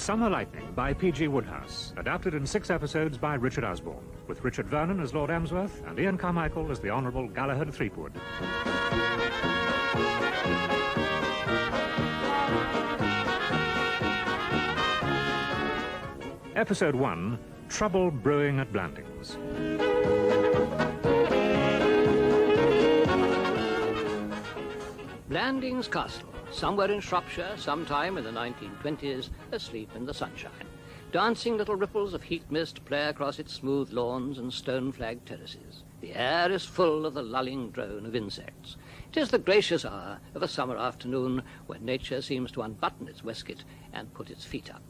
Summer Lightning by P.G. Wodehouse, adapted in 6 episodes by Richard Osborne, with Richard Vernon as Lord Emsworth and Ian Carmichael as the Honourable Galahad Threepwood. Episode 1, Trouble Brewing at Blandings. Blandings Castle, somewhere in Shropshire, sometime in the 1920s, asleep in the sunshine. Dancing little ripples of heat mist play across its smooth lawns and stone-flagged terraces. The air is full of the lulling drone of insects. It is the gracious hour of a summer afternoon when nature seems to unbutton its waistcoat and put its feet up.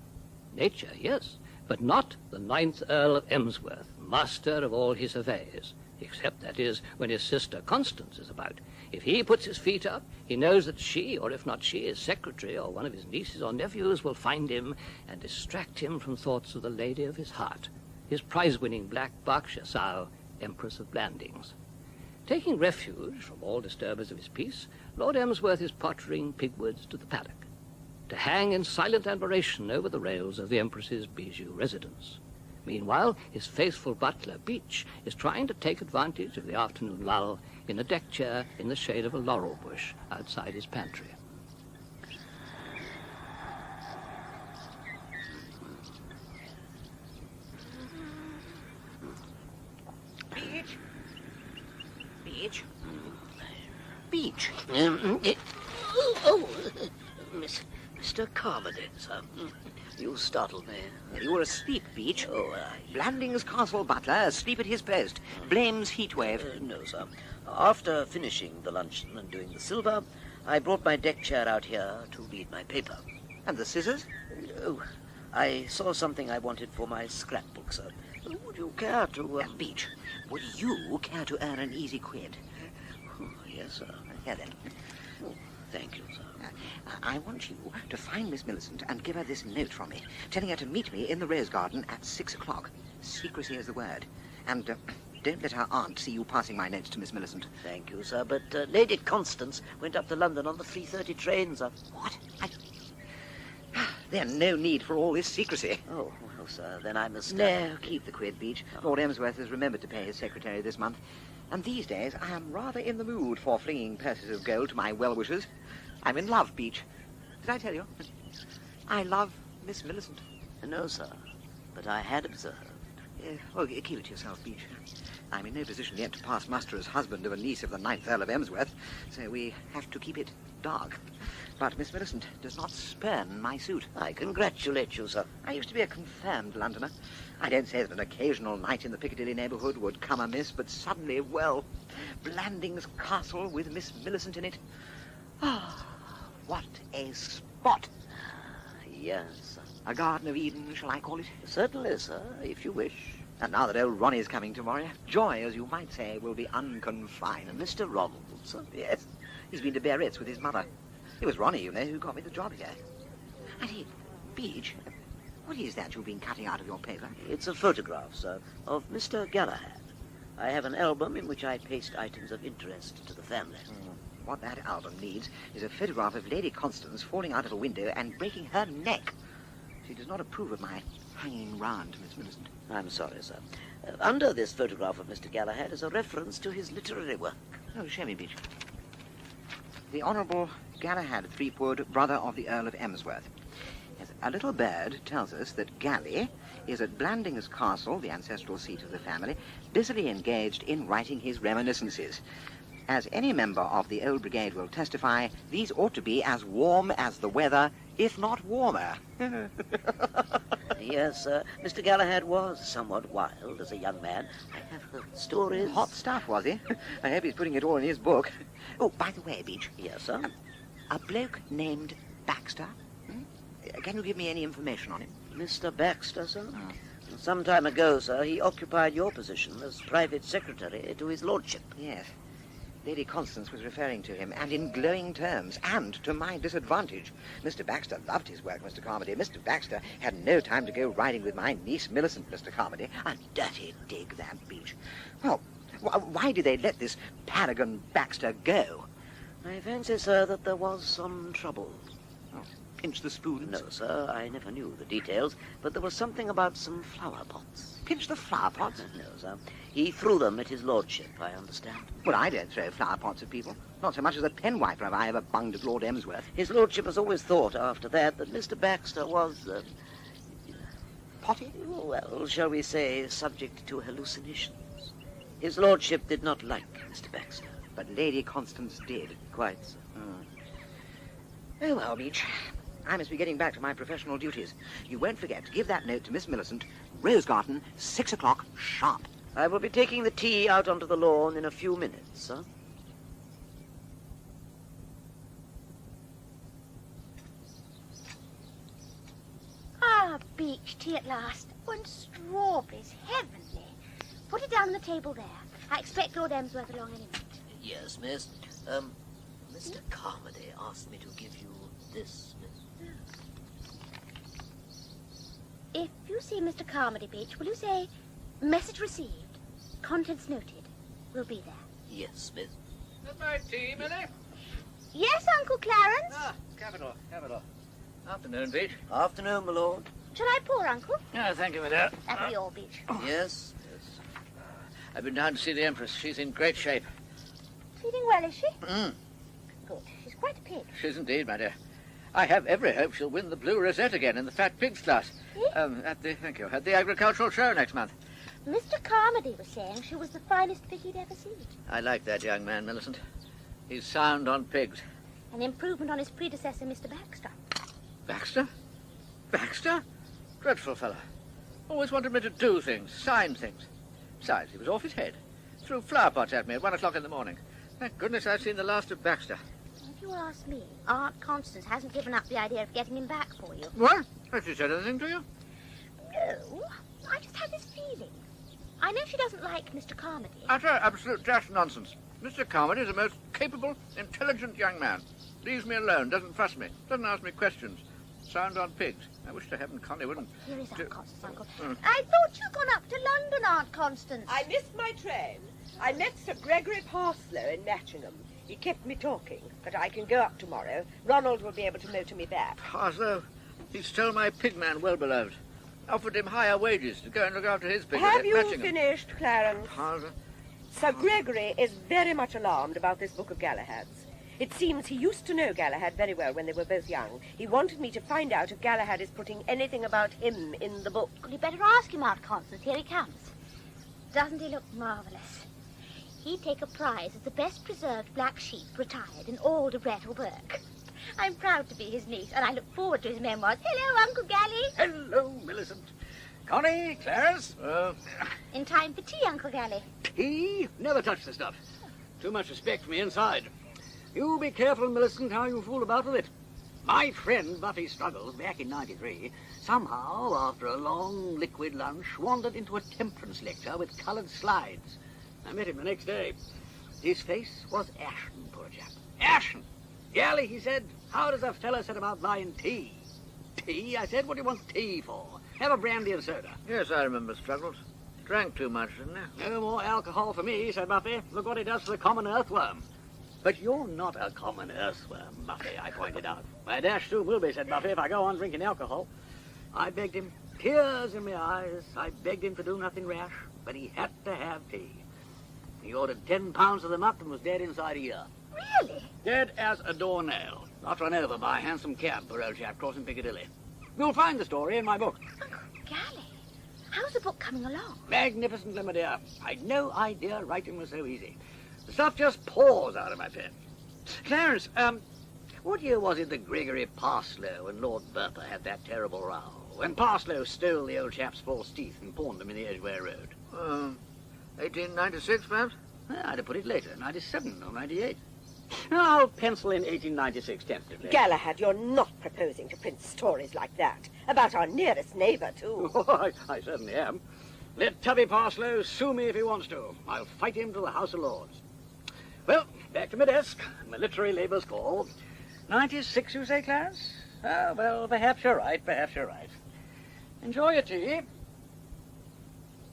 Nature, yes, but not the 9th Earl of Emsworth, master of all his affairs, except, that is, when his sister Constance is about. If he puts his feet up, he knows that she, or if not she, his secretary or one of his nieces or nephews will find him and distract him from thoughts of the lady of his heart, his prize-winning black Berkshire sow, Empress of Blandings. Taking refuge from all disturbers of his peace, Lord Emsworth is pottering pigwards to the paddock, to hang in silent admiration over the rails of the Empress's bijou residence. Meanwhile, his faithful butler, Beach, is trying to take advantage of the afternoon lull in a deck chair in the shade of a laurel bush outside his pantry. Beach? Beach? Beach? Mr. Carmody, sir. You startled me. You were asleep, Beach. Blandings Castle butler, asleep at his post. Blames heatwave. No, sir. After finishing the luncheon and doing the silver, I brought my deck chair out here to read my paper. And the scissors? Oh, I saw something I wanted for my scrapbook, sir. Would you care to... Beach, would you care to earn an easy quid? Oh, yes, sir. Here then. Oh, thank you, sir. I want you to find Miss Millicent and give her this note from me, telling her to meet me in the rose garden at 6 o'clock. Secrecy is the word. And don't let her aunt see you passing my notes to Miss Millicent. Thank you, sir, but Lady Constance went up to London on the 3:30 train, sir. What? There's no need for all this secrecy. Oh, well, sir, then I must... No, keep the quid, Beach. Lord Emsworth has remembered to pay his secretary this month. And these days I am rather in the mood for flinging purses of gold to my well-wishers. I'm in love, Beach. Did I tell you? I love Miss Millicent. No, sir, but I had observed. Well, keep it to yourself, Beach. I'm in no position yet to pass muster as husband of a niece of the 9th Earl of Emsworth, so we have to keep it dark. But Miss Millicent does not spurn my suit. I congratulate you, sir. I used to be a confirmed Londoner. I don't say that an occasional night in the Piccadilly neighbourhood would come amiss, but suddenly, well, Blandings Castle with Miss Millicent in it. Ah, what a spot! Yes, sir. A Garden of Eden, shall I call it? Certainly, sir, if you wish. And now that old Ronnie's coming tomorrow, joy, as you might say, will be unconfined. Mr. Ronald, sir? Yes, he's been to Biarritz with his mother. It was Ronnie, you know, who got me the job here. And he, Beach, what is that you've been cutting out of your paper? It's a photograph, sir, of Mr. Galahad. I have an album in which I paste items of interest to the family. What that album needs is a photograph of Lady Constance falling out of a window and breaking her neck. She does not approve of my hanging round, Miss Millicent. I'm sorry, sir. Under this photograph of Mr. Galahad is a reference to his literary work. Oh, show me, Beach. The Honourable Galahad Threepwood, brother of the Earl of Emsworth. Yes, a little bird tells us that Gally is at Blandings Castle, the ancestral seat of the family, busily engaged in writing his reminiscences. As any member of the old brigade will testify, these ought to be as warm as the weather, if not warmer. Yes, sir. Mr. Galahad was somewhat wild as a young man. I have heard stories. Hot stuff, was he? I hope he's putting it all in his book. Oh, by the way, Beach. Yes, sir? A bloke named Baxter. Can you give me any information on him? Mr. Baxter, sir? Some time ago, sir, he occupied your position as private secretary to his lordship. Yes. Lady Constance was referring to him, and in glowing terms, and to my disadvantage. Mr. Baxter loved his work, Mr. Carmody. Mr. Baxter had no time to go riding with my niece Millicent, Mr. Carmody. A dirty dig, that Beach. Well, why did they let this paragon Baxter go? I fancy, sir, that there was some trouble. Oh, pinch the spoons? No, sir, I never knew the details, but there was something about some flower pots. Pinch the flower pots? No, sir. He threw them at his lordship, I understand. Well, I don't throw flower pots at people. Not so much as a pen wiper have I ever bunged at Lord Emsworth. His lordship has always thought after that Mr. Baxter was, Potty? well, shall we say, subject to hallucinations. His lordship did not like Mr. Baxter. But Lady Constance did. Quite so. Oh, well, Beach. I must be getting back to my professional duties. You won't forget to give that note to Miss Millicent. Rose Garden, 6 o'clock, sharp. I will be taking the tea out onto the lawn in a few minutes, sir. Ah, beach tea at last. Oh, and strawberries, heavenly. Put it down on the table there. I expect Lord Emsworth along any minute. Yes, miss. Mr. Carmody asked me to give you this, miss. If you see Mr. Carmody, Beach, will you say, message received, contents noted, will be there. Yes, miss. That's my tea, Millie. Yes, Uncle Clarence? Ah, capital, capital. Afternoon, Beach. Afternoon, my lord. Shall I pour, Uncle? No, thank you, my dear. That'll be all, Beach. Yes. I've been down to see the Empress. She's in great shape. Feeling well, is she? Mm. Good. She's quite a pig. She's indeed, my dear. I have every hope she'll win the Blue Rosette again in the Fat Pigs class. At the agricultural show next month. Mr. Carmody was saying she was the finest pig he'd ever seen. I like that young man, Millicent. He's sound on pigs. An improvement on his predecessor, Mr. Baxter. Baxter? Baxter? Dreadful fellow. Always wanted me to do things, sign things. Besides, he was off his head. Threw flower pots at me at 1 o'clock in the morning. Thank goodness I've seen the last of Baxter. If you ask me, Aunt Constance hasn't given up the idea of getting him back for you. What? Has she said anything to you? No, I just had this feeling. I know she doesn't like Mr. Carmody. Utter absolute dash nonsense. Mr. Carmody is a most capable, intelligent young man. Leaves me alone, doesn't fuss me, doesn't ask me questions. Sound on pigs. I wish to heaven Connie wouldn't... Here is Aunt Constance, Uncle. Mm. I thought you'd gone up to London, Aunt Constance. I missed my train. I met Sir Gregory Parsloe in Matchingham. He kept me talking, but I can go up tomorrow. Ronald will be able to motor me back. Parsloe, he stole my pigman, well-beloved. Offered him higher wages to go and look after his pig. Have you Matchingham. finished, Clarence? Parsloe? Sir Gregory is very much alarmed about this book of Galahad's. It seems he used to know Galahad very well when they were both young. He wanted me to find out if Galahad is putting anything about him in the book. Well, you better ask him, Aunt Constance. Here he comes. Doesn't he look marvellous? He'd take a prize as the best preserved black sheep retired in all de Brettelberg. I'm proud to be his niece, and I look forward to his memoirs. Hello, Uncle Gally. Hello, Millicent. Connie, Clarence. In time for tea, Uncle Gally. Tea? Never touch the stuff. Too much respect for me inside. You be careful, Millicent, how you fool about with it. My friend Buffy Struggles, back in '93, somehow, after a long liquid lunch, wandered into a temperance lecture with coloured slides. I met him the next day. His face was ashen, poor chap. Ashen! Gally, he said, how does a fella set about buying tea? Tea? I said, what do you want tea for? Have a brandy and soda. Yes, I remember Struggles. Drank too much, didn't he? No more alcohol for me, said Buffy. Look what he does for the common earthworm. But you're not a common earthworm, Buffy, I pointed out. I dash soon will be, said Buffy, if I go on drinking alcohol. I begged him, tears in my eyes. I begged him to do nothing rash, but he had to have tea. He ordered 10 pounds of them up and was dead inside a year. Really? Dead as a doornail. Not run over by a hansom cab, poor old chap, crossing Piccadilly. You'll find the story in my book. Uncle Gally, how's the book coming along? Magnificently, my dear. I'd no idea writing was so easy. The stuff just pours out of my pen. Clarence, what year was it that Gregory Parsloe and Lord Bertha had that terrible row? When Parsloe stole the old chap's false teeth and pawned them in the Edgware Road. 1896, perhaps? I'd have put it later, 97 or 98. I'll pencil in 1896 tentatively. Galahad, you're not proposing to print stories like that. About our nearest neighbour, too. Oh, I certainly am. Let Tubby Parsloe sue me if he wants to. I'll fight him to the House of Lords. Well, back to my desk. My literary labours call. 96, you say, Clarence? Ah, well, perhaps you're right, perhaps you're right. Enjoy your tea.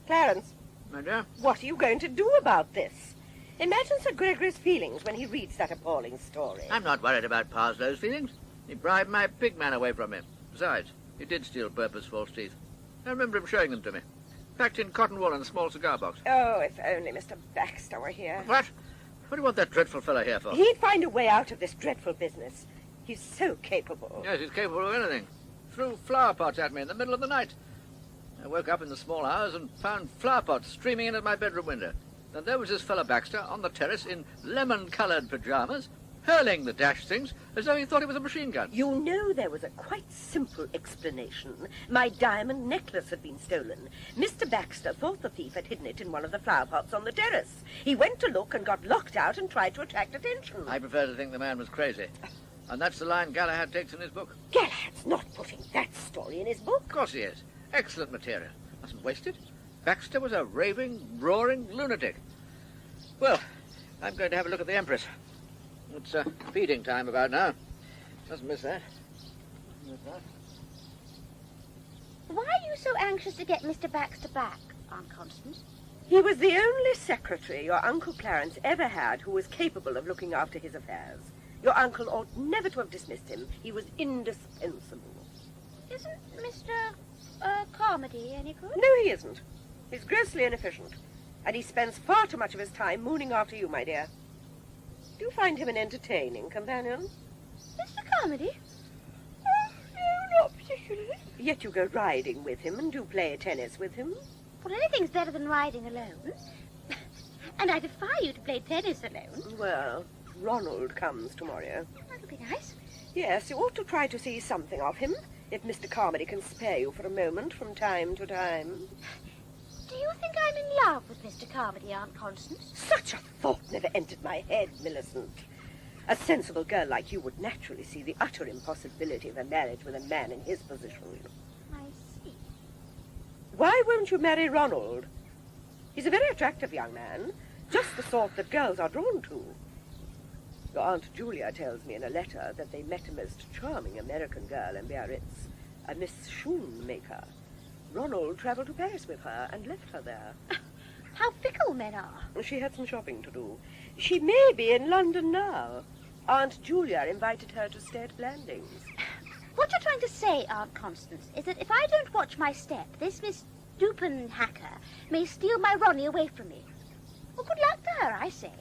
Clarence, My dear? what are you going to do about this? Imagine Sir Gregory's feelings when he reads that appalling story. I'm not worried about Parsloe's feelings. He bribed my pig man away from me. Besides, he did steal Purper's false teeth. I remember him showing them to me. Packed in cotton wool in a small cigar box. Oh, if only Mr. Baxter were here. What? What do you want that dreadful fellow here for? He'd find a way out of this dreadful business. He's so capable. Yes, he's capable of anything. Threw flower pots at me in the middle of the night. I woke up in the small hours and found flower pots streaming in at my bedroom window. And there was this fellow Baxter on the terrace in lemon-coloured pyjamas, hurling the dashed things as though he thought it was a machine gun. You know there was a quite simple explanation. My diamond necklace had been stolen. Mr. Baxter thought the thief had hidden it in one of the flower pots on the terrace. He went to look and got locked out and tried to attract attention. I prefer to think the man was crazy. And that's the line Galahad takes in his book. Galahad's not putting that story in his book. Of course he is. Excellent material. Mustn't waste it. Baxter was a raving, roaring lunatic. Well, I'm going to have a look at the Empress. It's feeding time about now. Mustn't miss that. Why are you so anxious to get Mr. Baxter back, Aunt Constance? He was the only secretary your Uncle Clarence ever had who was capable of looking after his affairs. Your uncle ought never to have dismissed him. He was indispensable. Isn't Mr. Carmody any good? No, he isn't. He's grossly inefficient. And he spends far too much of his time mooning after you, my dear. Do you find him an entertaining companion? Mr. Carmody? Oh, no, not particularly. Yet you go riding with him and do play tennis with him. Well, anything's better than riding alone. And I defy you to play tennis alone. Well, Ronald comes tomorrow. That'll be nice. Yes, you ought to try to see something of him, if Mr. Carmody can spare you for a moment from time to time. Do you think I'm in love with Mr. Carmody, Aunt Constance? Such a thought never entered my head, Millicent. A sensible girl like you would naturally see the utter impossibility of a marriage with a man in his position. I see. Why won't you marry Ronald? He's a very attractive young man, just the sort that girls are drawn to. Your Aunt Julia tells me in a letter that they met a most charming American girl in Biarritz, a Miss Schoonmaker. Ronald travelled to Paris with her and left her there. How fickle men are. She had some shopping to do. She may be in London now. Aunt Julia invited her to stay at Blandings. What you're trying to say, Aunt Constance, is that if I don't watch my step, this Miss Dupenhacker may steal my Ronnie away from me. Well, good luck to her, I say.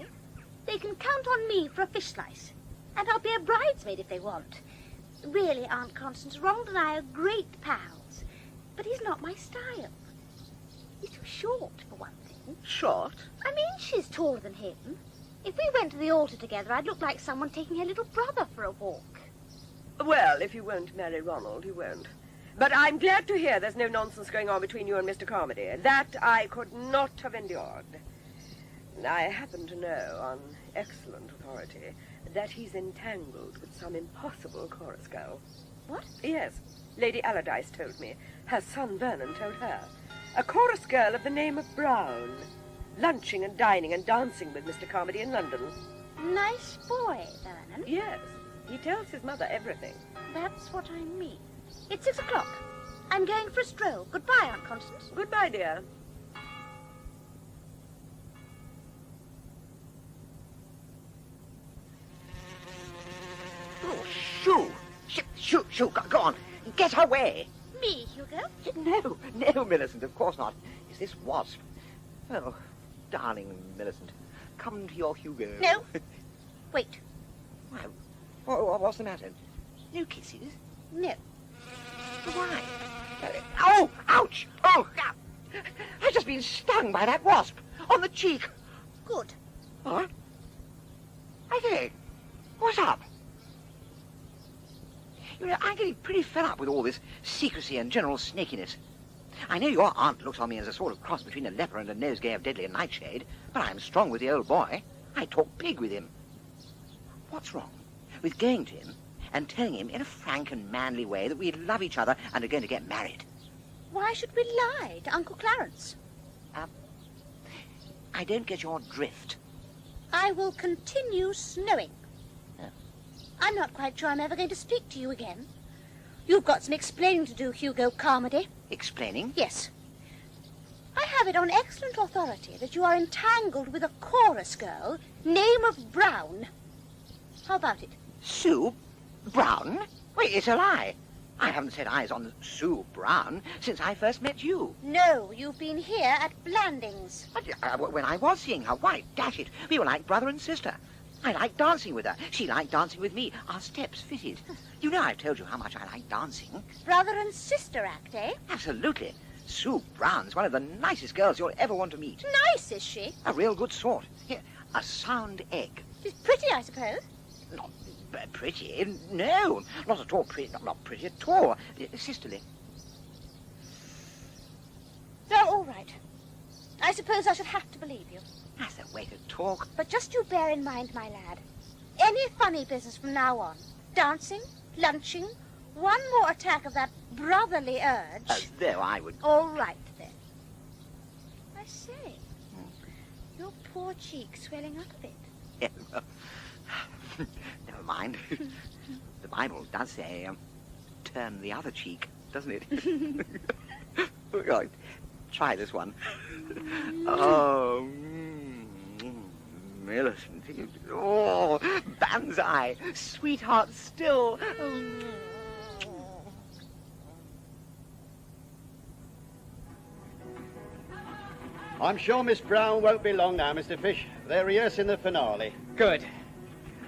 They can count on me for a fish slice, and I'll be a bridesmaid if they want. Really, Aunt Constance, Ronald and I are great pals, but he's not my style. He's too short, for one thing. Short? I mean, she's taller than him. If we went to the altar together, I'd look like someone taking her little brother for a walk. Well, if you won't marry Ronald, you won't. But I'm glad to hear there's no nonsense going on between you and Mr. Carmody. That I could not have endured. I happen to know, on excellent authority, that he's entangled with some impossible chorus girl. What? Yes, Lady Allardyce told me. Her son Vernon told her. A chorus girl of the name of Brown, lunching and dining and dancing with Mr. Carmody in London. Nice boy, Vernon. Yes, he tells his mother everything. That's what I mean. It's 6 o'clock. I'm going for a stroll. Goodbye, Aunt Constance. Goodbye, dear. Oh, shoo! Shoo! Go on. Get away. Me, Hugo? No, Millicent, of course not. It's this wasp. Oh, darling Millicent, come to your Hugo. No. Wait. Why? What's the matter? No kisses? No. Why? Oh, ouch! Oh, I've just been stung by that wasp on the cheek. Good. What? I say, what's up? You know, I'm getting pretty fed up with all this secrecy and general snakiness. I know your aunt looks on me as a sort of cross between a leper and a nosegay of deadly nightshade, but I'm strong with the old boy. I talk pig with him. What's wrong with going to him and telling him in a frank and manly way that we love each other and are going to get married? Why should we lie to Uncle Clarence? I don't get your drift. I will continue snowing. Oh. I'm not quite sure I'm ever going to speak to you again. You've got some explaining to do, Hugo Carmody. Explaining? Yes. I have it on excellent authority that you are entangled with a chorus girl, name of Brown. How about it? Sue Brown? Wait, it's a lie. I haven't set eyes on Sue Brown since I first met you. No, you've been here at Blandings. But, when I was seeing her, why, dash it, we were like brother and sister. I liked dancing with her. She liked dancing with me. Our steps fitted. You know I've told you how much I like dancing. Brother and sister act, eh? Absolutely. Sue Brown's one of the nicest girls you'll ever want to meet. Nice, is she? A real good sort. Here, a sound egg. She's pretty, I suppose. Not pretty. No, not at all pretty. Not pretty at all. Sisterly. So, all right. I suppose I should have to believe you. That's the way to talk. But just you bear in mind, my lad, any funny business from now on, dancing, lunching, one more attack of that brotherly urge. As though I would... All right, then. I say, your poor cheek swelling up a bit. Yeah, well, never mind. The Bible does say, turn the other cheek, doesn't it? Right, try this one. Oh, Millicent. Oh, banzai. Sweetheart still. I'm sure Miss Brown won't be long now, Mr. Fish. They're rehearsing the finale. Good.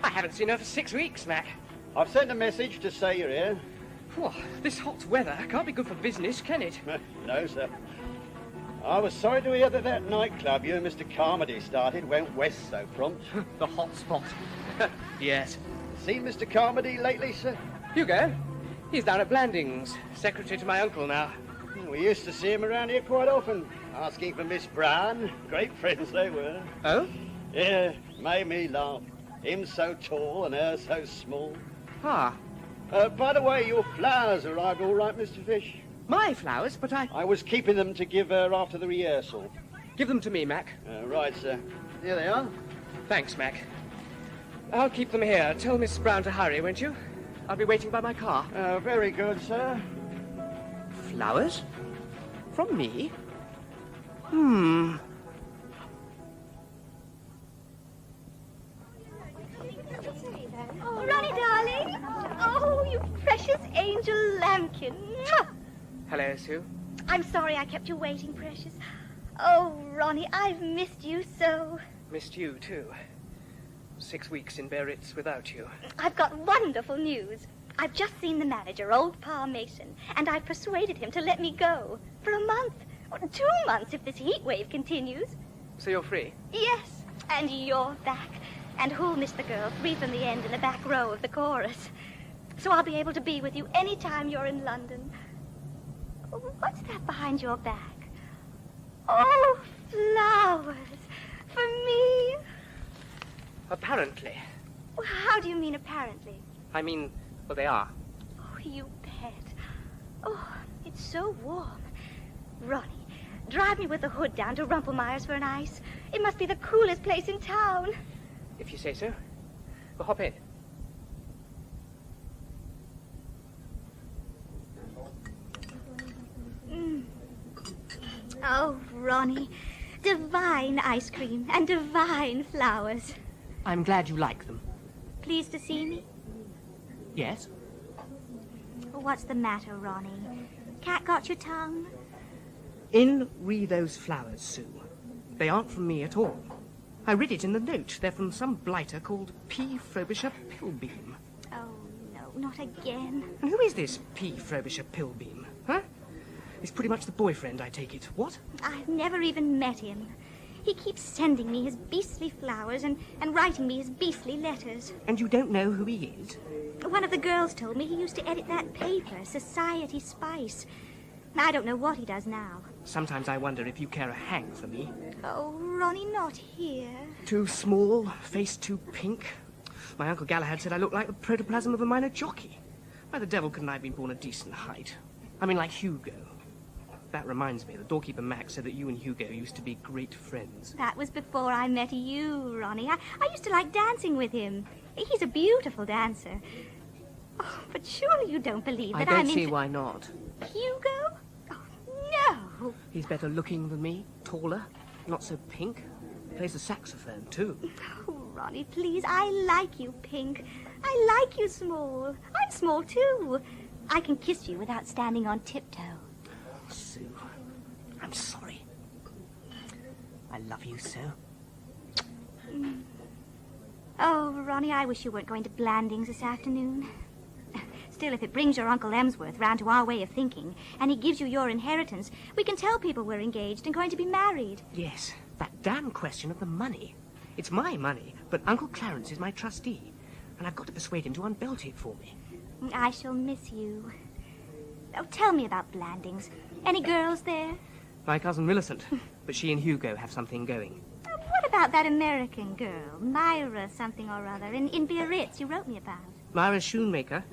I haven't seen her for 6 weeks, Mac. I've sent a message to say you're here. Whew, this hot weather can't be good for business, can it? No, sir. I was sorry to hear that nightclub you and Mr. Carmody started went west so prompt. The hot spot. Yes. Seen Mr. Carmody lately, sir? Hugo? He's down at Blandings, secretary to my uncle now. We used to see him around here quite often, asking for Miss Brown. Great friends they were. Oh? Yeah, made me laugh. Him so tall and her so small. Ah. By the way, your flowers arrived all right, Mr. Fish? My flowers, but I was keeping them to give her after the rehearsal. Give them to me, Mac. Right, sir. Here they are. Thanks, Mac. I'll keep them here. Tell Miss Brown to hurry, won't you? I'll be waiting by my car. Very good, sir. Flowers? From me? Oh, Ronnie, darling. Oh, you precious angel lambkin. Mwah! Hello, Sue. I'm sorry I kept you waiting, precious. Oh, Ronnie, I've missed you so. Missed you, too. 6 weeks in Biarritz without you. I've got wonderful news. I've just seen the manager, old Pa Mason, and I've persuaded him to let me go. For a month. Or 2 months if this heat wave continues. So you're free? Yes, and you're back. And who'll miss the girl 3 from the end in the back row of the chorus? So I'll be able to be with you any time you're in London. What's that behind your back? Oh, flowers. For me? Apparently. Well, how do you mean apparently? I mean, well, they are. Oh, you pet. Oh, it's so warm. Ronnie, drive me with the hood down to Rumpelmeyer's for an ice. It must be the coolest place in town. If you say so. Well, hop in. Oh, Ronnie, divine ice cream and divine flowers. I'm glad you like them. Pleased to see me? Yes? What's the matter, Ronnie? Cat got your tongue? In re those flowers, Sue. They aren't from me at all. I read it in the note. They're from some blighter called P. Frobisher Pilbeam. Oh, no, not again. And who is this P. Frobisher Pilbeam, huh? He's pretty much the boyfriend, I take it. What? I've never even met him. He keeps sending me his beastly flowers and writing me his beastly letters. And you don't know who he is? One of the girls told me he used to edit that paper, Society Spice. I don't know what he does now. Sometimes I wonder if you care a hang for me. Oh, Ronnie, not here. Too small, face too pink. My Uncle Galahad said I looked like the protoplasm of a minor jockey. Why the devil couldn't I have been born a decent height? I mean, like Hugo. That reminds me, the doorkeeper Max said that you and Hugo used to be great friends. That was before I met you, Ronnie. I used to like dancing with him. He's a beautiful dancer. Oh, but surely you don't believe that I I'm don't see into... why not. Hugo? Oh, no. He's better looking than me, taller, not so pink. Plays the saxophone, too. Oh, Ronnie, please, I like you, Pink. I like you, Small. I'm small, too. I can kiss you without standing on tiptoe. Sue, I'm sorry. I love you so. Oh, Ronnie, I wish you weren't going to Blandings this afternoon. Still, if it brings your Uncle Emsworth round to our way of thinking, and he gives you your inheritance, we can tell people we're engaged and going to be married. Yes, that damn question of the money. It's my money, but Uncle Clarence is my trustee, and I've got to persuade him to unbelt it for me. I shall miss you. Oh, tell me about Blandings. Any girls there? My cousin Millicent, but she and Hugo have something going. What about that American girl, Myra something or other, in Biarritz you wrote me about? Myra Shoemaker,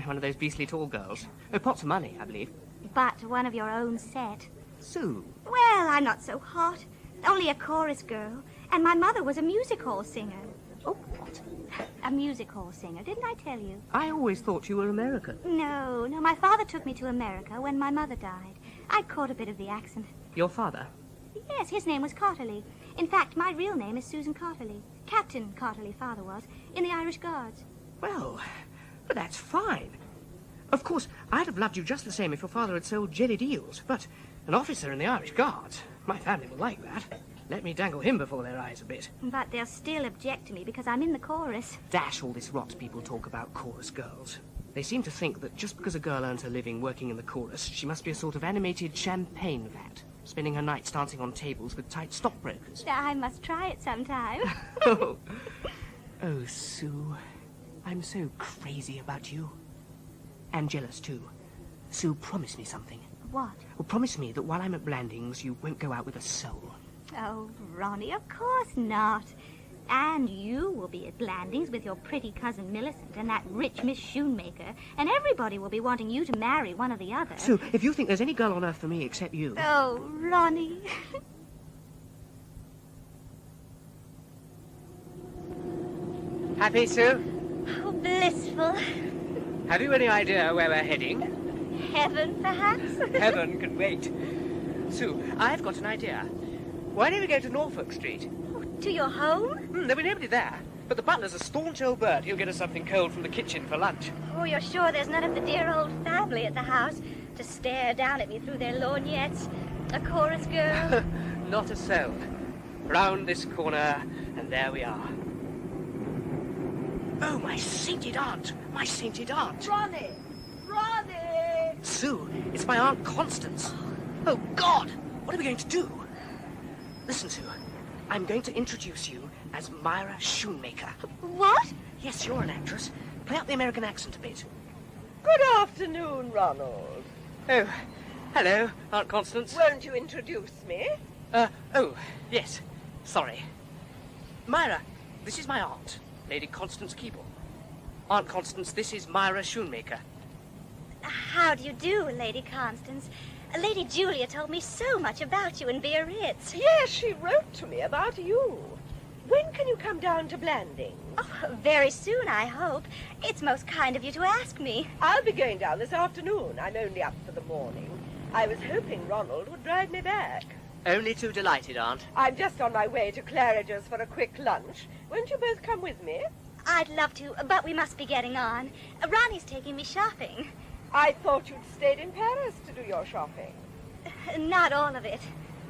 one of those beastly tall girls. Oh, pots of money, I believe. But one of your own set. Sue. Well, I'm not so hot. Only a chorus girl. And my mother was a music hall singer. Oh, what? A music hall singer, didn't I tell you? I always thought you were American. No, my father took me to America when my mother died. I caught a bit of the accent. Your father? Yes, his name was Carterley. In fact, my real name is Susan Carterley. Captain Carterley, father was, in the Irish Guards. Well, but that's fine. Of course, I'd have loved you just the same if your father had sold jellied eels, but an officer in the Irish Guards, my family will like that. Let me dangle him before their eyes a bit. But they'll still object to me because I'm in the chorus. Dash all this rot people talk about chorus girls. They seem to think that just because a girl earns her living working in the chorus, she must be a sort of animated champagne vat, spending her nights dancing on tables with tight stockbrokers. I must try it sometime. Oh, Sue, I'm so crazy about you. And jealous, too. Sue, promise me something. What? Well, promise me that while I'm at Blandings, you won't go out with a soul. Oh, Ronnie, of course not. And you will be at Blandings with your pretty cousin Millicent and that rich Miss Shoemaker, and everybody will be wanting you to marry one or the other. Sue, if you think there's any girl on earth for me except you... Oh, Ronnie. Happy, Sue? Oh, blissful. Have you any idea where we're heading? Heaven, perhaps? Heaven can wait. Sue, I've got an idea. Why don't we go to Norfolk Street? Oh, to your home? There'll be nobody there. But the butler's a staunch old bird. He'll get us something cold from the kitchen for lunch. Oh, you're sure there's none of the dear old family at the house to stare down at me through their lorgnettes? A chorus girl? Not a soul. Round this corner, and there we are. Oh, my sainted aunt! My sainted aunt! Ronnie! Ronnie! Sue, it's my Aunt Constance. Oh, God! What are we going to do? Listen, Sue. I'm going to introduce you as Myra Shoemaker. What? Yes, you're an actress. Play up the American accent a bit. Good afternoon, Ronald. Oh, hello, Aunt Constance. Won't you introduce me? Oh, yes. Sorry. Myra, this is my aunt, Lady Constance Keeble. Aunt Constance, this is Myra Shoemaker. How do you do, Lady Constance? Lady Julia told me so much about you in Biarritz. Yes, she wrote to me about you. When can you come down to Blandings? Oh, very soon, I hope. It's most kind of you to ask me. I'll be going down this afternoon. I'm only up for the morning. I was hoping Ronald would drive me back. Only too delighted, Aunt. I'm just on my way to Claridge's for a quick lunch. Won't you both come with me? I'd love to, but we must be getting on. Ronnie's taking me shopping. I thought you'd stayed in Paris to do your shopping. Not all of it.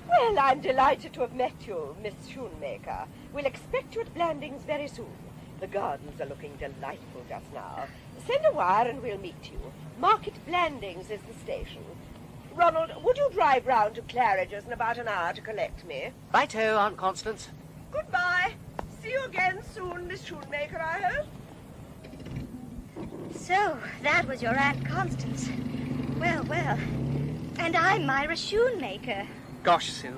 Well, I'm delighted to have met you, Miss Shoemaker. We'll expect you at Blandings very soon. The gardens are looking delightful just now. Send a wire and we'll meet you. Market Blandings is the station. Ronald, would you drive round to Claridge's in about an hour to collect me? Righto, Aunt Constance. Goodbye. See you again soon, Miss Shoemaker, I hope. So, that was your Aunt Constance. Well, well. And I'm Myra Shoemaker. Gosh, Sue,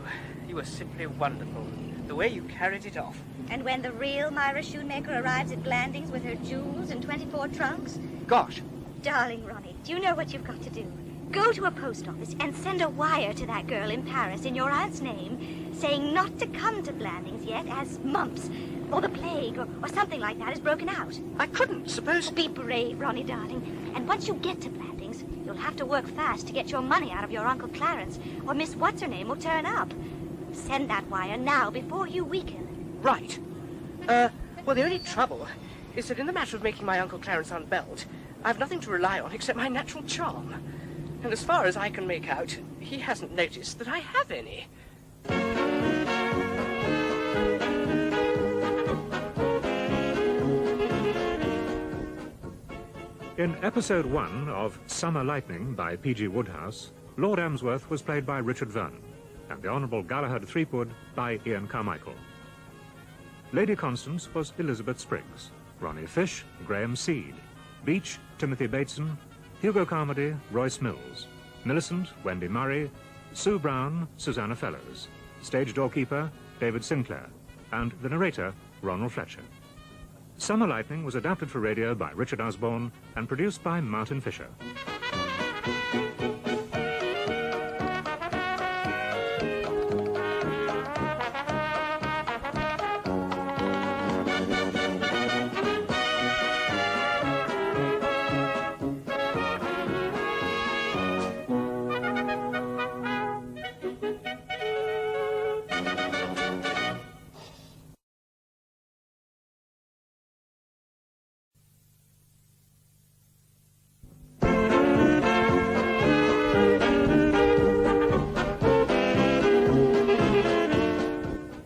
you were simply wonderful. The way you carried it off. And when the real Myra Shoemaker arrives at Blandings with her jewels and 24 trunks? Gosh. Darling Ronnie, do you know what you've got to do? Go to a post office and send a wire to that girl in Paris in your aunt's name, saying not to come to Blandings yet, as mumps, or the plague, or something like that has broken out. I couldn't, suppose... Be brave, Ronnie, darling. And once you get to Blandings, you'll have to work fast to get your money out of your Uncle Clarence, or Miss What's-Her-Name will turn up. Send that wire now, before you weaken. Right. Well, the only trouble is that in the matter of making my Uncle Clarence unbelt, I've nothing to rely on except my natural charm. And as far as I can make out, he hasn't noticed that I have any. In episode 1 of Summer Lightning by P.G. Wodehouse, Lord Emsworth was played by Richard Vernon, and the Honourable Galahad Threepwood by Ian Carmichael. Lady Constance was Elizabeth Spriggs, Ronnie Fish, Graham Seed, Beach, Timothy Bateson, Hugo Carmody, Royce Mills, Millicent, Wendy Murray, Sue Brown, Susanna Fellows, stage doorkeeper, David Sinclair, and the narrator, Ronald Fletcher. Summer Lightning was adapted for radio by Richard Osborne and produced by Martin Fisher.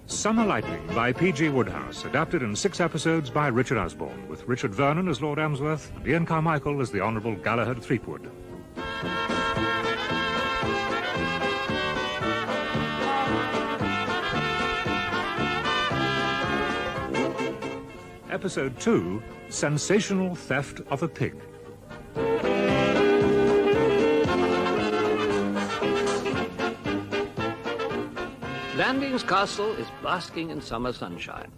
Summer Lightning by P.G. Wodehouse, adapted in 6 episodes by Richard Osborne, with Richard Vernon as Lord Emsworth and Ian Carmichael as the Honourable Galahad Threepwood. Episode 2, Sensational Theft of a Pig. Blandings Castle is basking in summer sunshine,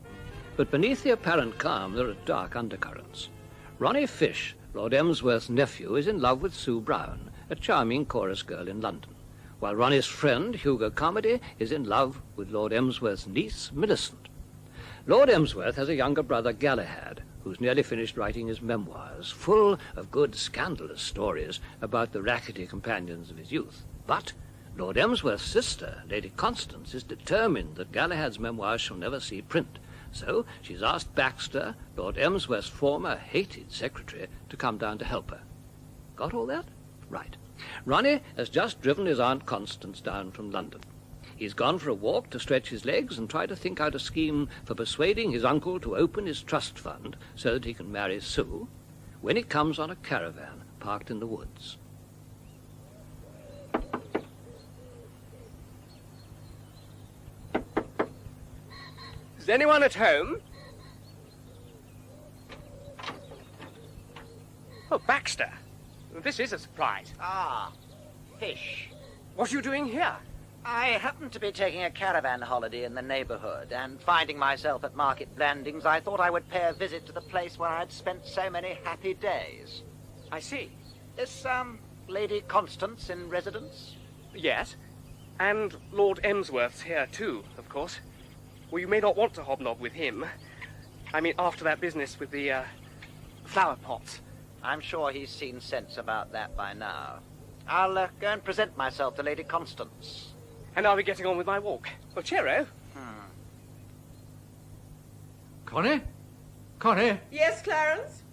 but beneath the apparent calm there are dark undercurrents. Ronnie Fish, Lord Emsworth's nephew, is in love with Sue Brown, a charming chorus girl in London, while Ronnie's friend, Hugo Carmody, is in love with Lord Emsworth's niece, Millicent. Lord Emsworth has a younger brother, Galahad, who's nearly finished writing his memoirs, full of good, scandalous stories about the rackety companions of his youth. But Lord Emsworth's sister, Lady Constance, is determined that Galahad's memoirs shall never see print. So she's asked Baxter, Lord Emsworth's former hated secretary, to come down to help her. Got all that? Right. Ronnie has just driven his Aunt Constance down from London. He's gone for a walk to stretch his legs and try to think out a scheme for persuading his uncle to open his trust fund so that he can marry Sue, when he comes on a caravan parked in the woods. Is anyone at home? Oh, Baxter. This is a surprise. Ah, Fish. What are you doing here? I happen to be taking a caravan holiday in the neighborhood, and finding myself at Market Blandings, I thought I would pay a visit to the place where I'd spent so many happy days. I see. Is, Lady Constance in residence? Yes. And Lord Emsworth's here, too, of course. Well, you may not want to hobnob with him. I mean, after that business with the, flower pots. I'm sure he's seen sense about that by now. I'll go and present myself to Lady Constance. And I'll be getting on with my walk. Well, cheero. Connie? Connie? Yes, Clarence?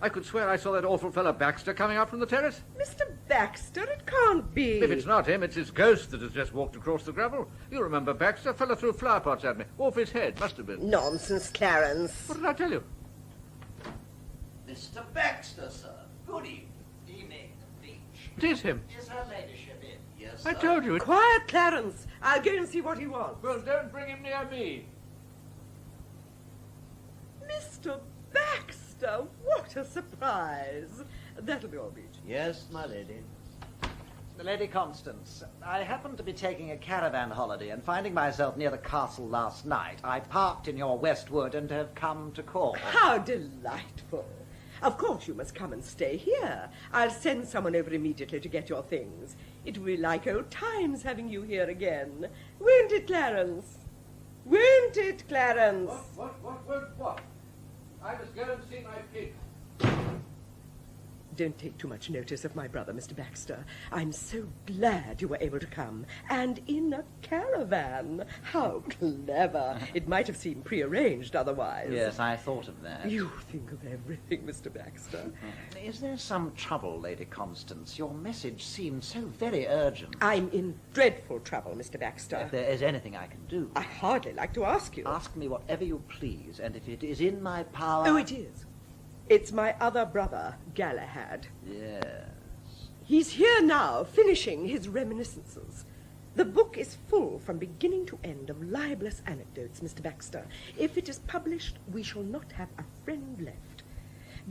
I could swear I saw that awful fellow Baxter coming up from the terrace. Mr. Baxter, it can't be. If it's not him, it's his ghost that has just walked across the gravel. You remember Baxter? Fella threw flower pots at me. Off his head, must have been. Nonsense, Clarence. What did I tell you? Mr. Baxter, sir. Good evening, Beach. It is him. Is her ladyship in? Yes, I told you. Quiet, Clarence. I'll go and see what he wants. Well, don't bring him near me. Mr. Baxter, what a surprise. That'll be all, Beach. Yes, my lady. Lady Constance, I happened to be taking a caravan holiday and finding myself near the castle last night. I parked in your Westwood and have come to call. How delightful. Of course you must come and stay here. I'll send someone over immediately to get your things. It will be like old times having you here again. Won't it, Clarence? Won't it, Clarence? What? I must go and see my pig. don't take too much notice of my brother, Mr. Baxter. I'm so glad you were able to come. And in a caravan. How clever. It might have seemed prearranged otherwise. Yes, I thought of that. You think of everything, Mr. Baxter. Is there some trouble, Lady Constance? Your message seemed so very urgent. I'm in dreadful trouble, Mr. Baxter. If there is anything I can do... I hardly like to ask you. Ask me whatever you please, and if it is in my power... Oh, it is. It's my other brother, Galahad. Yes. He's here now, finishing his reminiscences. The book is full from beginning to end of libelous anecdotes, Mr. Baxter. If it is published, we shall not have a friend left.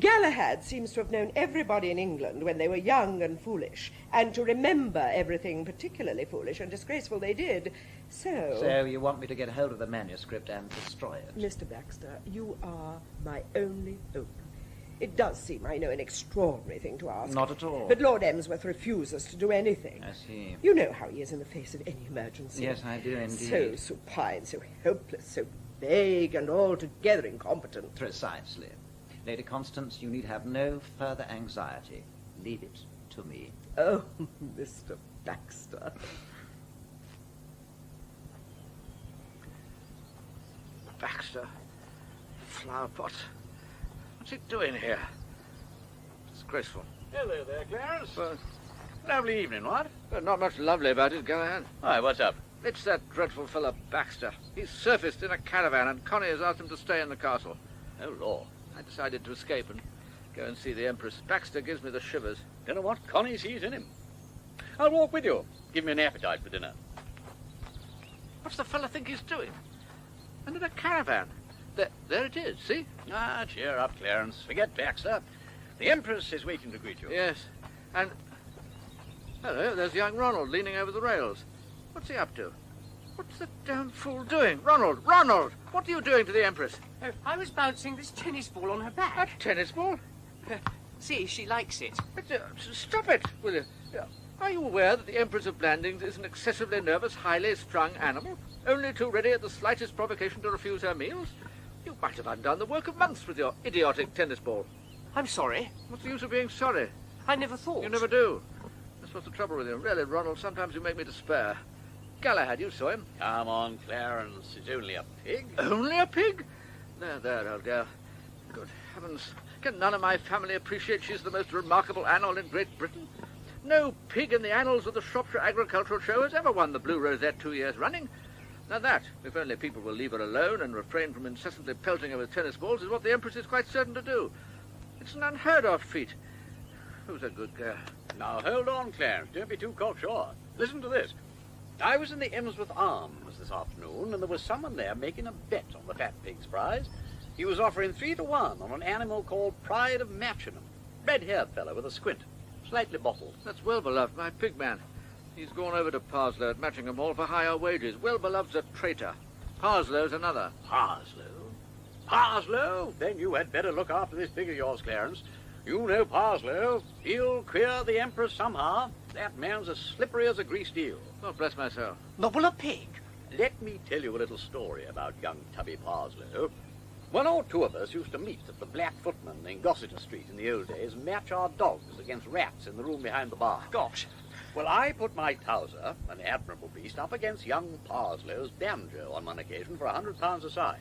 Galahad seems to have known everybody in England when they were young and foolish, and to remember everything particularly foolish and disgraceful they did. So you want me to get hold of the manuscript and destroy it? Mr. Baxter, you are my only hope. It does seem, I know, an extraordinary thing to ask. Not at all. But Lord Emsworth refuses to do anything. I see. You know how he is in the face of any emergency. Yes, I do indeed. So supine, so hopeless, so vague, and altogether incompetent. Precisely. Lady Constance, you need have no further anxiety. Leave it to me. Oh, Mr. Baxter. Baxter? Flower pot? What's he doing here? Disgraceful. Hello there, Clarence. Lovely evening, what? Not much lovely about it, Galahad. Hi, what's up? It's that dreadful fellow Baxter. He's surfaced in a caravan, and Connie has asked him to stay in the castle. Oh, Lord. I decided to escape and go and see the Empress. Baxter gives me the shivers. Don't know what Connie sees in him. I'll walk with you. Give me an appetite for dinner. What's the fellow think he's doing? And in a caravan. There it is, see? Ah, cheer up, Clarence. Forget Baxter. The Empress is waiting to greet you. Yes, and... Hello, there's young Ronald leaning over the rails. What's he up to? What's the damn fool doing? Ronald! Ronald! What are you doing to the Empress? Oh, I was bouncing this tennis ball on her back. A tennis ball? See, she likes it. But, stop it, will you? Are you aware that the Empress of Blandings is an excessively nervous, highly strung animal, only too ready at the slightest provocation to refuse her meals? You might have undone the work of months with your idiotic tennis ball. I'm sorry. What's the use of being sorry? I never thought. You never do. That's what's the trouble with you. Really, Ronald, sometimes you make me despair. Galahad, you saw him. Come on, Clarence. It's only a pig. Only a pig? There, old girl. Good heavens. Can none of my family appreciate she's the most remarkable animal in Great Britain? No pig in the annals of the Shropshire Agricultural Show has ever won the Blue Rosette 2 years running. Now that, if only people will leave her alone and refrain from incessantly pelting her with tennis balls, is what the Empress is quite certain to do. It's an unheard-of feat. Who's a good girl? Now, hold on, Clarence. Don't be too cocksure. Listen to this. I was in the Emsworth Arms this afternoon, and there was someone there making a bet on the fat pig's prize. He was offering 3 to 1 on an animal called Pride of Matchingham. Red-haired fellow with a squint. Slightly bottled. That's Well-Beloved, my pig man. He's gone over to Parsloe at Matchingham Hall for higher wages. Well-Beloved's a traitor. Parsloe's another. Parsloe? Parsloe? Then you had better look after this pig of yours, Clarence. You know Parsloe. He'll queer the Empress somehow. That man's as slippery as a greased eel. God bless myself. Nobble a pig. Let me tell you a little story about young Tubby Parsloe. 1 or 2 of us used to meet at the Black Footman in Gossiter Street in the old days and match our dogs against rats in the room behind the bar. Gosh. Well, I put my Towser, an admirable beast, up against young Parsloe's banjo on one occasion for £100 a side.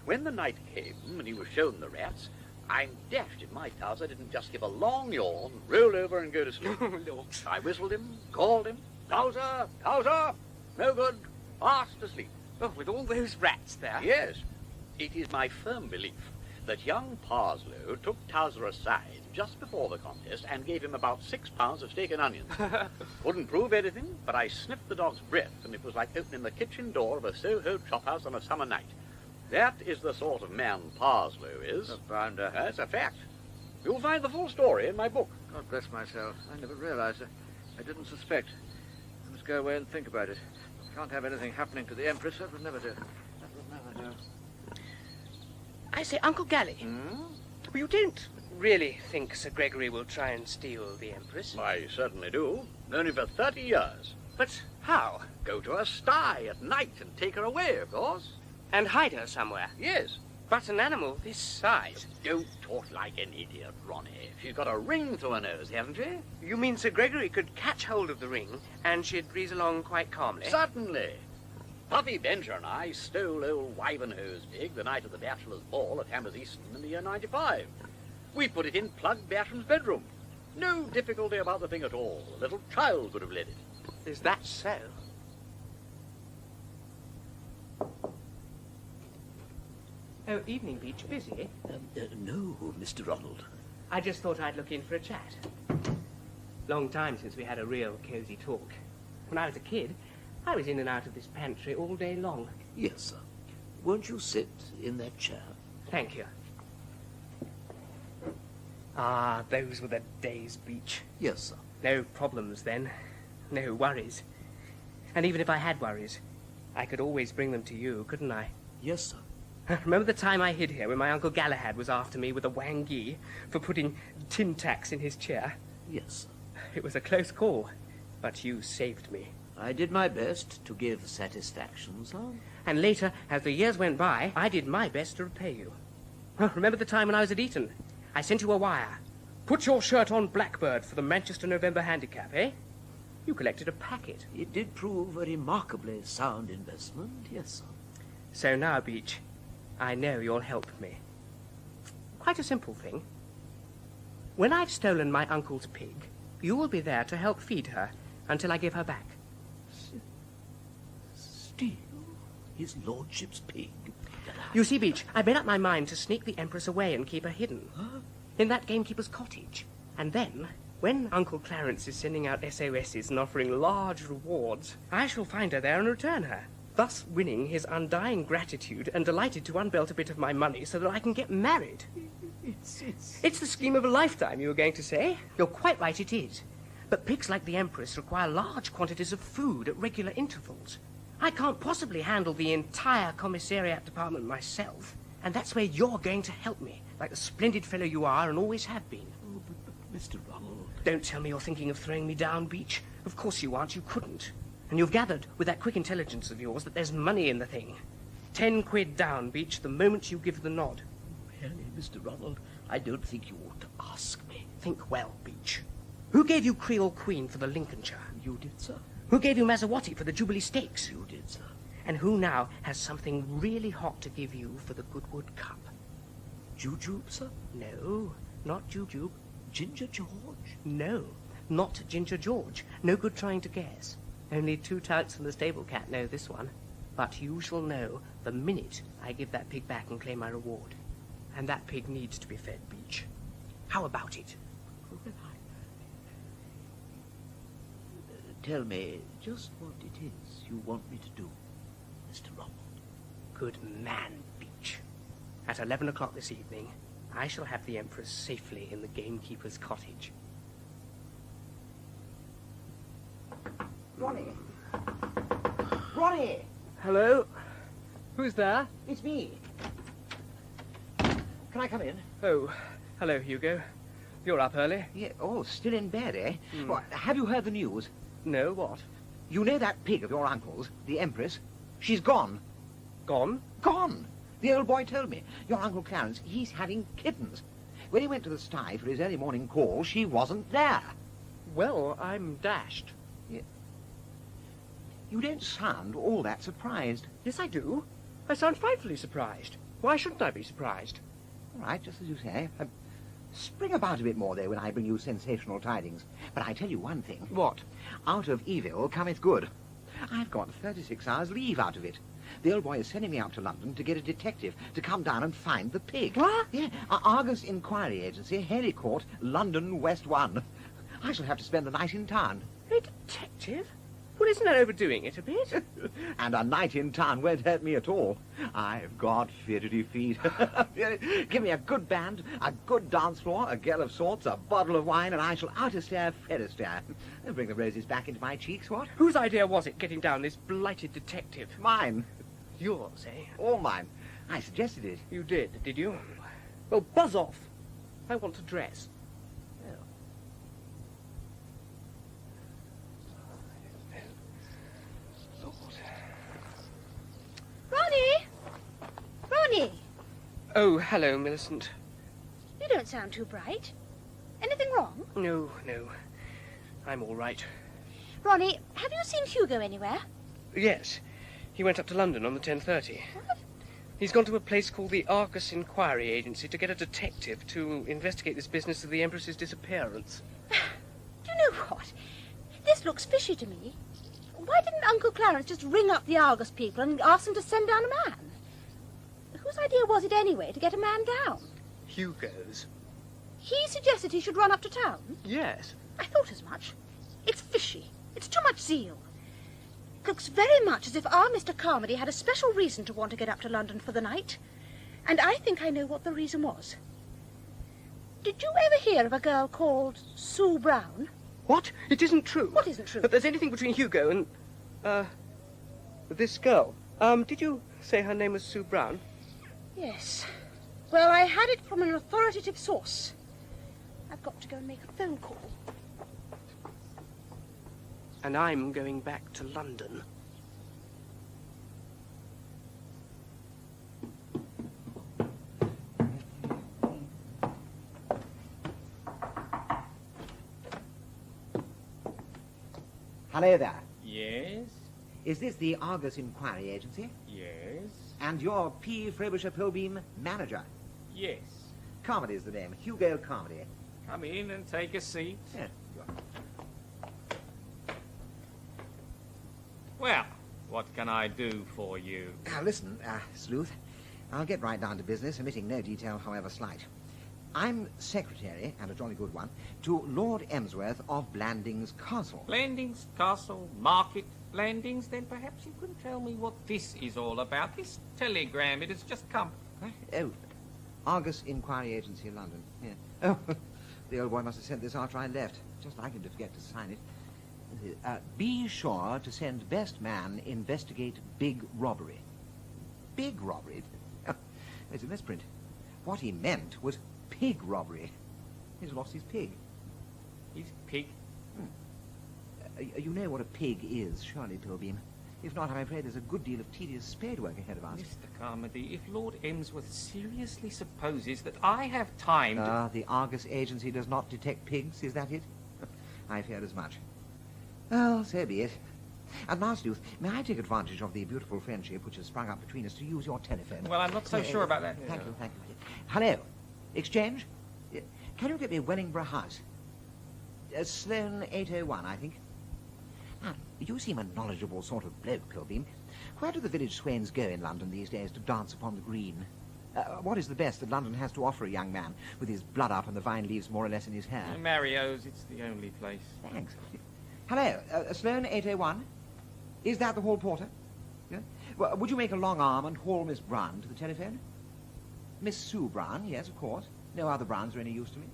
When the night came and he was shown the rats, I'm dashed if my Towser didn't just give a long yawn, roll over and go to sleep. I whistled him, called him, Towser, Towser, no good, fast asleep. Oh, with all those rats there. Yes. It is my firm belief that young Parsloe took Towser aside just before the contest and gave him about 6 pounds of steak and onions. Couldn't prove anything, but I sniffed the dog's breath, and it was like opening the kitchen door of a Soho chop house on a summer night. That is the sort of man Parsloe is. A bounder. That's a fact. You'll find the full story in my book. God bless myself. I never realized it. I didn't suspect. I must go away and think about it. Can't have anything happening to the Empress. That would never do. That would never do. I say, Uncle Gally. Hmm? Well, you don't really think Sir Gregory will try and steal the Empress? I certainly do. Known him for 30 years. But how? Go to a sty at night and take her away, of course. And hide her somewhere? Yes. But an animal this size... Don't talk like an idiot, Ronnie. She's got a ring through her nose, hasn't she? You mean Sir Gregory could catch hold of the ring and she'd breeze along quite calmly? Certainly. Puffy Bencher and I stole old Wyvenhoe's pig the night of the Bachelor's Ball at Hammers Easton in the year 95. We put it in Plug Basham's bedroom. No difficulty about the thing at all. A little child could have led it. Is that so? Oh, evening, Beach. Busy? No, Mr. Ronald. I just thought I'd look in for a chat. Long time since we had a real cosy talk. When I was a kid, I was in and out of this pantry all day long. Yes, sir. Won't you sit in that chair? Thank you. Ah, those were the days, Beach. Yes, sir. No problems then. No worries. And even if I had worries, I could always bring them to you, couldn't I? Yes, sir. Remember the time I hid here when my Uncle Galahad was after me with a wangee for putting tin tacks in his chair? Yes, sir. It was a close call, but you saved me. I did my best to give satisfaction, sir. And later, as the years went by, I did my best to repay you. Remember the time when I was at Eton? I sent you a wire. Put your shirt on Blackbird for the Manchester November Handicap, eh? You collected a packet. It did prove a remarkably sound investment, yes, sir. So now, Beach, I know you'll help me. Quite a simple thing. When I've stolen my uncle's pig, you will be there to help feed her until I give her back. Steal his lordship's pig? You see, Beach, I made up my mind to sneak the Empress away and keep her hidden. Huh? In that gamekeeper's cottage. And then, when Uncle Clarence is sending out SOSs and offering large rewards, I shall find her there and return her, thus winning his undying gratitude and delighted to unbelt a bit of my money so that I can get married. It's the scheme of a lifetime, you were going to say? You're quite right, it is. But pigs like the Empress require large quantities of food at regular intervals. I can't possibly handle the entire commissariat department myself, and that's where you're going to help me, like the splendid fellow you are and always have been. Oh, but Mr. Ronald... Don't tell me you're thinking of throwing me down, Beach. Of course you aren't, you couldn't. And you've gathered, with that quick intelligence of yours, that there's money in the thing. 10 quid down, Beach, the moment you give the nod. Really, Mr. Ronald, I don't think you ought to ask me. Think well, Beach. Who gave you Creole Queen for the Lincolnshire? You did, sir. Who gave you Maserati for the Jubilee Stakes? You did, sir. And who now has something really hot to give you for the Goodwood Cup? Jujube, sir? No, not Jujube. Ginger George? No, not Ginger George. No good trying to guess. Only 2 touts and the stable cat know this one. But you shall know the minute I give that pig back and claim my reward. And that pig needs to be fed, Beach. How about it? Tell me just what it is you want me to do, Mr. Ronald. Good man, Beach. At 11 o'clock this evening, I shall have the Empress safely in the gamekeeper's cottage. Ronnie! Ronnie! Hello? Who's there? It's me. Can I come in? Oh, hello, Hugo. You're up early? Yeah. Oh, still in bed, eh? Well, have you heard the news? No, what? You know that pig of your uncle's, the Empress? She's gone. Gone? Gone! The old boy told me. Your Uncle Clarence, he's having kittens. When he went to the sty for his early morning call, she wasn't there. Well, I'm dashed. Yeah. You don't sound all that surprised. Yes, I do. I sound frightfully surprised. Why shouldn't I be surprised? All right, just as you say. Spring about a bit more, though, when I bring you sensational tidings. But I tell you one thing. What? Out of evil cometh good. I've got 36 hours leave out of it. The old boy is sending me out to London to get a detective to come down and find the pig. What? Yeah, Argus Inquiry Agency, Haley Court, London, West 1. I shall have to spend the night in town. A detective? Well, isn't that overdoing it a bit? And a night in town won't hurt me at all. I've got fidgety feet. Give me a good band, a good dance floor, a girl of sorts, a bottle of wine, and I shall out-a-stare, fed-a-stare. Bring the roses back into my cheeks, what? Whose idea was it, getting down this blighted detective? Mine. Yours, eh? All mine. I suggested it. You did you? Well, buzz off. I want to dress. Ronnie! Ronnie! Oh, hello, Millicent. You don't sound too bright. Anything wrong? No. I'm all right. Ronnie, have you seen Hugo anywhere? Yes. He went up to London on the 10:30. What? He's gone to a place called the Argus Inquiry Agency to get a detective to investigate this business of the Empress's disappearance. Do you know what? This looks fishy to me. Why didn't Uncle Clarence just ring up the Argus people and ask them to send down a man? Whose idea was it anyway to get a man down? Hugo's. He suggested he should run up to town? Yes. I thought as much. It's fishy. It's too much zeal. Looks very much as if our Mr. Carmody had a special reason to want to get up to London for the night. And I think I know what the reason was. Did you ever hear of a girl called Sue Brown? What? It isn't true. What isn't true? That there's anything between Hugo and, this girl. Did you say her name was Sue Brown? Yes. Well, I had it from an authoritative source. I've got to go and make a phone call. And I'm going back to London. Hello there. Yes? Is this the Argus Inquiry Agency? Yes? And you're P. Frobisher Pilbeam, manager? Yes. Carmody's the name. Hugo Carmody. Come in and take a seat. Yeah. Well, what can I do for you? Now, listen, Sleuth. I'll get right down to business, omitting no detail, however slight. I'm secretary, and a jolly good one, to Lord Emsworth of Blandings Castle. Blandings Castle, Market Blandings? Then perhaps you can tell me what this is all about. This telegram, it has just come. Oh, Argus Inquiry Agency, London. Yeah. Oh, the old boy must have sent this after I left. Just like him to forget to sign it. Be sure to send best man investigate big robbery. Big robbery? There's a misprint. What he meant was pig robbery. He's lost his pig. His pig? You know what a pig is, surely, Pilbeam. If not, I'm afraid there's a good deal of tedious spade work ahead of us. Mr. Carmody, if Lord Emsworth seriously supposes that I have time to... The Argus Agency does not detect pigs, is that it? I feared as much. Well, so be it. And now, Sleuth, may I take advantage of the beautiful friendship which has sprung up between us to use your telephone? Well, I'm not so sure about that. Thank you. Hello. Exchange? Can you get me Wellingborough House? Sloane 801, I think. Now, you seem a knowledgeable sort of bloke, Pilbeam. Where do the village swains go in London these days to dance upon the green? What is the best that London has to offer a young man with his blood up and the vine leaves more or less in his hair? Mario's, it's the only place. Thanks. Hello, Sloane 801. Is that the hall porter? Yeah? Well, would you make a long arm and haul Miss Brown to the telephone? Miss Sue Brown, yes, of course. No other Browns are any use to me.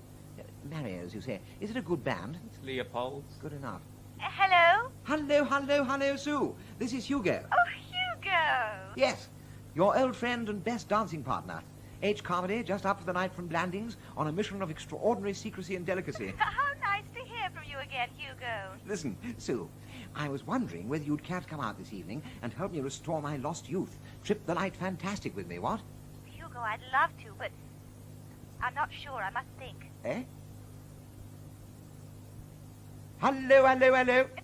Mario's, you say. Is it a good band? It's Leopold's. Good enough. Hello? Hello, Sue. This is Hugo. Oh, Hugo! Yes, your old friend and best dancing partner. H. Carmody, just up for the night from Blandings on a mission of extraordinary secrecy and delicacy. How nice to hear from you again, Hugo. Listen, Sue, I was wondering whether you'd care to come out this evening and help me restore my lost youth. Trip the light fantastic with me, what? Hugo, I'd love to, but I'm not sure. I must think. Eh? Hello.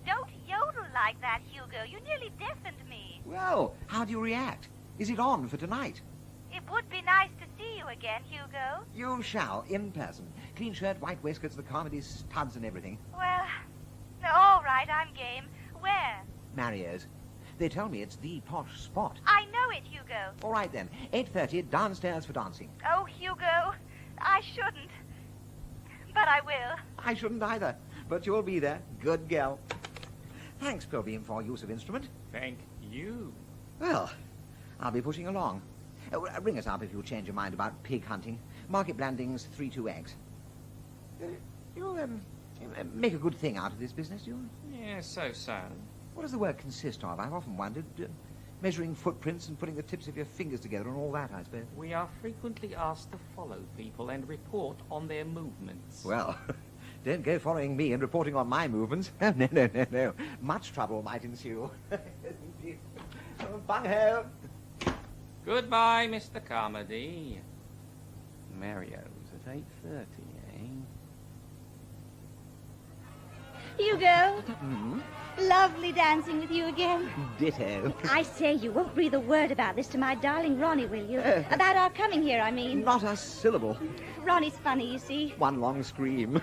Don't yodel like that, Hugo. You nearly deafened me. Well, how do you react? Is it on for tonight? It would be nice to see you again, Hugo. You shall, in person. Clean shirt, white waistcoats, the Carmody's studs and everything. Well, all right, I'm game. Where? Mario's. They tell me it's the posh spot. I know it, Hugo. All right, then. 8:30, downstairs for dancing. Oh, Hugo, I shouldn't. But I will. I shouldn't either. But you'll be there. Good girl. Thanks, Pilbeam, for use of instrument. Thank you. Well, I'll be pushing along. Ring us up if you change your mind about pig hunting. Market Blandings 32X. You'll make a good thing out of this business, do you? Yeah, so. What does the work consist of? I've often wondered. Measuring footprints and putting the tips of your fingers together and all that, I suppose. We are frequently asked to follow people and report on their movements. Well, don't go following me and reporting on my movements. No. Much trouble might ensue. Bung ho. Goodbye, Mr. Carmody. Mario's at 8:30, eh? Hugo. Lovely dancing with you again. Ditto. I say, you won't breathe a word about this to my darling Ronnie, will you? About our coming here, I mean. Not a syllable. Ronnie's funny, you see. One long scream.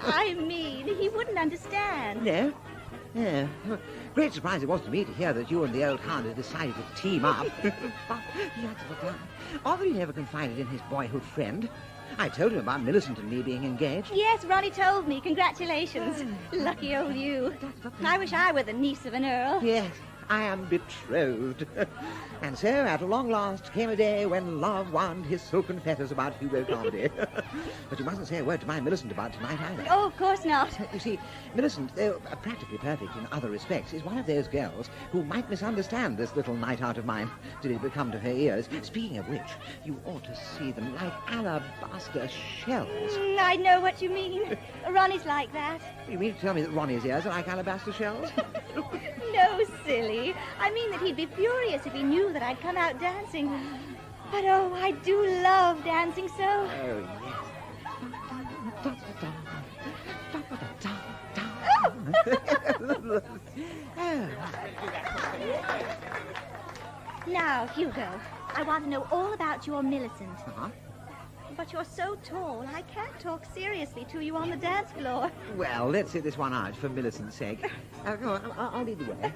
I mean, he wouldn't understand. No? Yeah. Great surprise it was to me to hear that you and the old hound had decided to team up. Although he never confided in his boyhood friend. I told him about Millicent and me being engaged. Yes, Ronnie told me. Congratulations. Lucky old you. I wish I were the niece of an earl. Yes, I am betrothed. And so, at long last, came a day when love wound his silken fetters about Hugo Carmody. But you mustn't say a word to my Millicent about tonight either. Oh, of course not. You see, Millicent, though practically perfect in other respects, is one of those girls who might misunderstand this little night out of mine, did it become to her ears. Speaking of which, you ought to see them like alabaster shells. I know what you mean. Ronnie's like that. You mean to tell me that Ronnie's ears are like alabaster shells? No, silly. I mean that he'd be furious if he knew that I'd come out dancing. But oh, I do love dancing so. Oh, yes. Now, Hugo, I want to know all about your Millicent. Uh-huh. But you're so tall, I can't talk seriously to you on the dance floor. Well, let's sit this one out for Millicent's sake. Come on, I'll lead the way.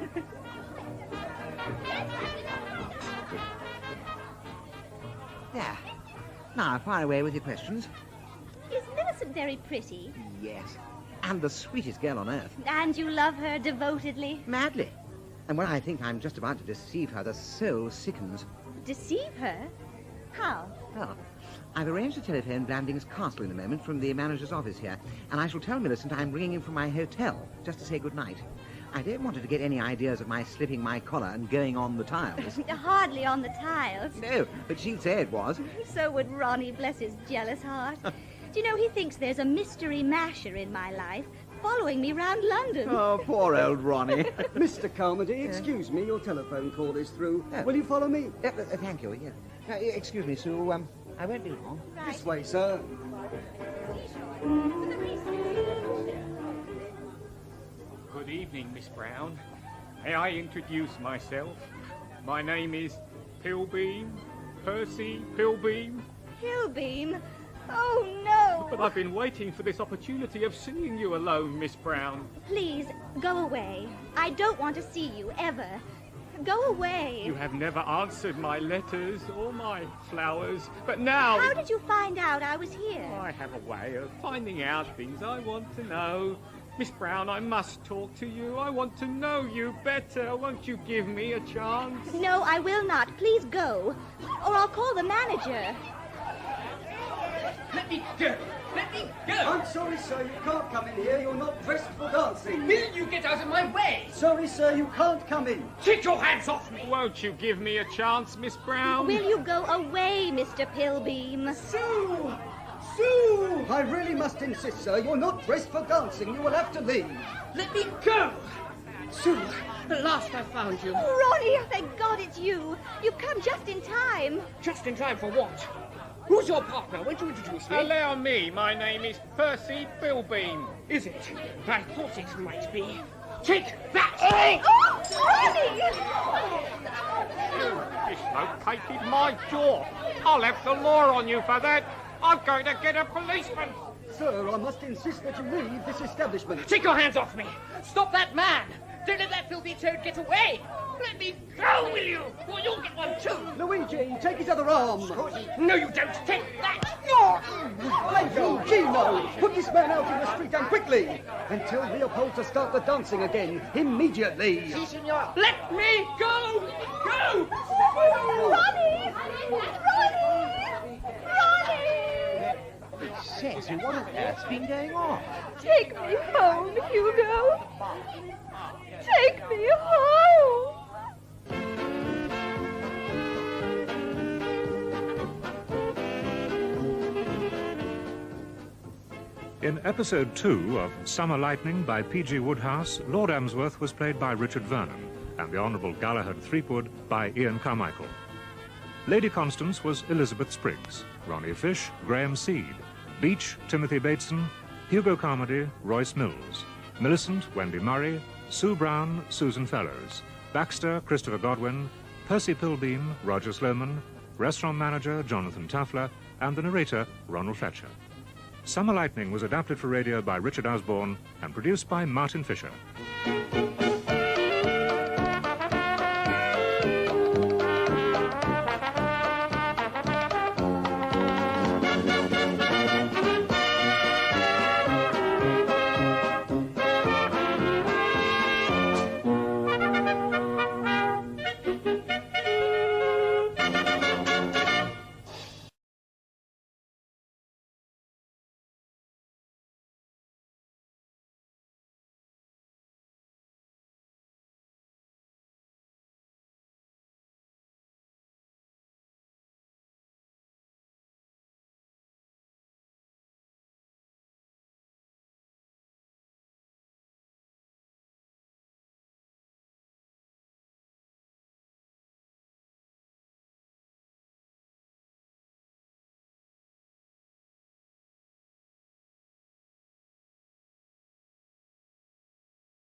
There. Now, fire away with your questions. Is Millicent very pretty? Yes. And the sweetest girl on earth. And you love her devotedly? Madly. And when I think I'm just about to deceive her, the soul sickens. Deceive her? How? Well, I've arranged to telephone Blandings Castle in a moment from the manager's office here, and I shall tell Millicent I'm ringing in from my hotel, just to say good night. I don't want her to get any ideas of my slipping my collar and going on the tiles. Hardly on the tiles. No, but she'd say it was. So would Ronnie, bless his jealous heart. Do you know, he thinks there's a mystery masher in my life, following me round London. Oh, poor old Ronnie. Mr. Carmody, excuse me, your telephone call is through. Will you follow me? Thank you, yes. Excuse me, Sue, I won't be long. Right. This way, sir. Good evening, Miss Brown. May I introduce myself? My name is Pilbeam, Percy Pilbeam. Pilbeam? Oh, no. But I've been waiting for this opportunity of seeing you alone, Miss Brown. Please, go away. I don't want to see you, ever. Go away. You have never answered my letters or my flowers, but now... How did you find out I was here? I have a way of finding out things I want to know. Miss Brown, I must talk to you. I want to know you better. Won't you give me a chance? No, I will not. Please go. Or I'll call the manager. Let me go! Let me go! I'm sorry, sir, you can't come in here. You're not dressed for dancing. Will you get out of my way? Sorry, sir, you can't come in. Take your hands off me! Won't you give me a chance, Miss Brown? Will you go away, Mr. Pilbeam? Sue! Sue! I really must insist, sir. You're not dressed for dancing. You will have to leave. Let me go! Sue, at last I found you. Ronnie, thank God it's you. You've come just in time. Just in time for what? Who's your partner? Won't you introduce me? Allow me. My name is Percy Pilbeam. Is it? I thought it might be. Take that! Oh, Ronnie! You dislocated my jaw. I'll have the law on you for that. I'm going to get a policeman. Sir, I must insist that you leave this establishment. Take your hands off me! Stop that man! Don't let that filthy toad get away! Let me go, will you? Or you'll get one too! Luigi, take his other arm. No, you don't! Take that! Thank you, Gino! Put this man out in the street and quickly! And tell Leopold to start the dancing again, immediately! Si, signor! Let me go! Go! Ronnie! Ronnie! Ronnie! Says, what on earth's been going on? Take me home, Hugo. Take me home. In episode 2 of Summer Lightning by P.G. Wodehouse, Lord Emsworth was played by Richard Vernon, and the Honourable Galahad Threepwood by Ian Carmichael. Lady Constance was Elizabeth Spriggs, Ronnie Fish, Graham Seed. Beach, Timothy Bateson. Hugo Carmody, Royce Mills. Millicent, Wendy Murray. Sue Brown, Susan Fellows. Baxter, Christopher Godwin. Percy Pilbeam, Roger Sloman. Restaurant manager, Jonathan Tuffler. And the narrator, Ronald Fletcher. Summer Lightning was adapted for radio by Richard Osborne and produced by Martin Fisher.